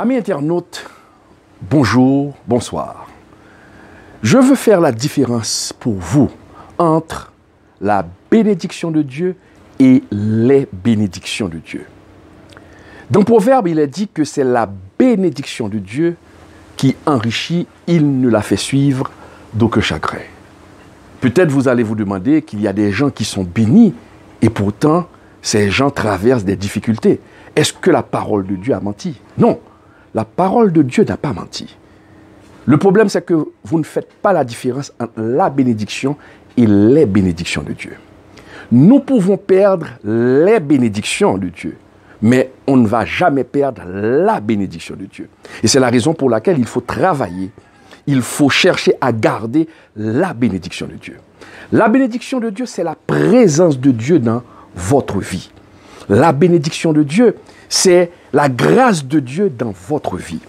Amis internautes, bonjour, bonsoir. Je veux faire la différence pour vous entre la bénédiction de Dieu et les bénédictions de Dieu. Dans Proverbe, il est dit que c'est la bénédiction de Dieu qui enrichit, il ne la fait suivre d'aucun chagrin. Peut-être vous allez vous demander qu'il y a des gens qui sont bénis et pourtant ces gens traversent des difficultés. Est-ce que la parole de Dieu a menti? Non, la parole de Dieu n'a pas menti. Le problème, c'est que vous ne faites pas la différence entre la bénédiction et les bénédictions de Dieu. Nous pouvons perdre les bénédictions de Dieu, mais on ne va jamais perdre la bénédiction de Dieu. Et c'est la raison pour laquelle il faut travailler, il faut chercher à garder la bénédiction de Dieu. La bénédiction de Dieu, c'est la présence de Dieu dans votre vie. La bénédiction de Dieu, c'est la grâce de Dieu dans votre vie.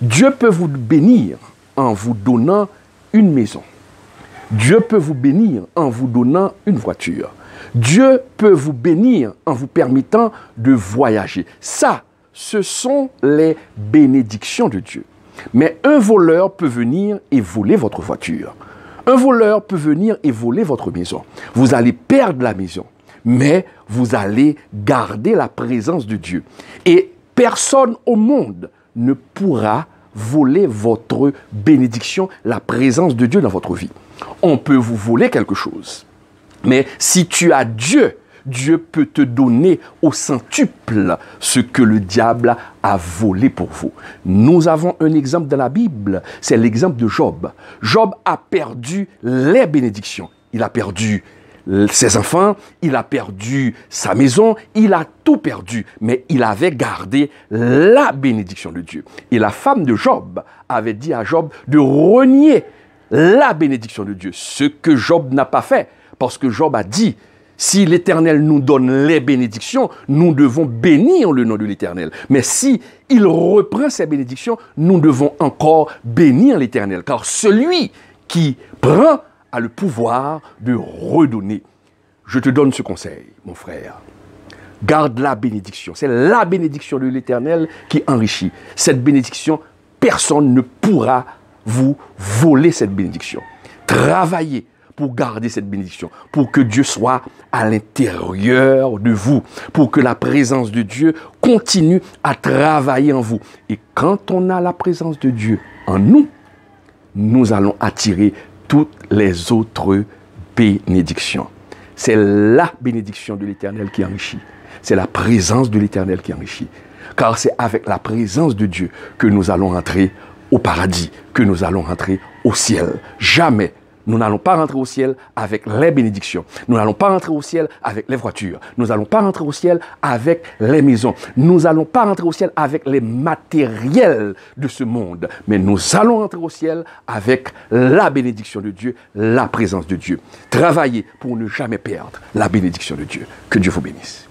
Dieu peut vous bénir en vous donnant une maison. Dieu peut vous bénir en vous donnant une voiture. Dieu peut vous bénir en vous permettant de voyager. Ça, ce sont les bénédictions de Dieu. Mais un voleur peut venir et voler votre voiture. Un voleur peut venir et voler votre maison. Vous allez perdre la maison, mais vous allez garder la présence de Dieu. Et personne au monde ne pourra voler votre bénédiction, la présence de Dieu dans votre vie. On peut vous voler quelque chose. Mais si tu as Dieu, Dieu peut te donner au centuple ce que le diable a volé pour vous. Nous avons un exemple dans la Bible, c'est l'exemple de Job. Job a perdu les bénédictions. Il a perdu ses enfants, il a perdu sa maison, il a tout perdu, mais il avait gardé la bénédiction de Dieu. Et la femme de Job avait dit à Job de renier la bénédiction de Dieu, ce que Job n'a pas fait, parce que Job a dit, si l'Éternel nous donne les bénédictions, nous devons bénir le nom de l'Éternel. Mais si il reprend ces bénédictions, nous devons encore bénir l'Éternel, car celui qui prend a le pouvoir de redonner. Je te donne ce conseil, mon frère. Garde la bénédiction. C'est la bénédiction de l'Éternel qui enrichit. Cette bénédiction, personne ne pourra vous voler cette bénédiction. Travaillez pour garder cette bénédiction, pour que Dieu soit à l'intérieur de vous, pour que la présence de Dieu continue à travailler en vous. Et quand on a la présence de Dieu en nous, nous allons attirer toutes les autres bénédictions. C'est la bénédiction de l'Éternel qui enrichit. C'est la présence de l'Éternel qui enrichit. Car c'est avec la présence de Dieu que nous allons entrer au paradis, que nous allons rentrer au ciel. Jamais nous n'allons pas rentrer au ciel avec les bénédictions. Nous n'allons pas rentrer au ciel avec les voitures. Nous n'allons pas rentrer au ciel avec les maisons. Nous n'allons pas rentrer au ciel avec les matériels de ce monde. Mais nous allons rentrer au ciel avec la bénédiction de Dieu, la présence de Dieu. Travaillez pour ne jamais perdre la bénédiction de Dieu. Que Dieu vous bénisse.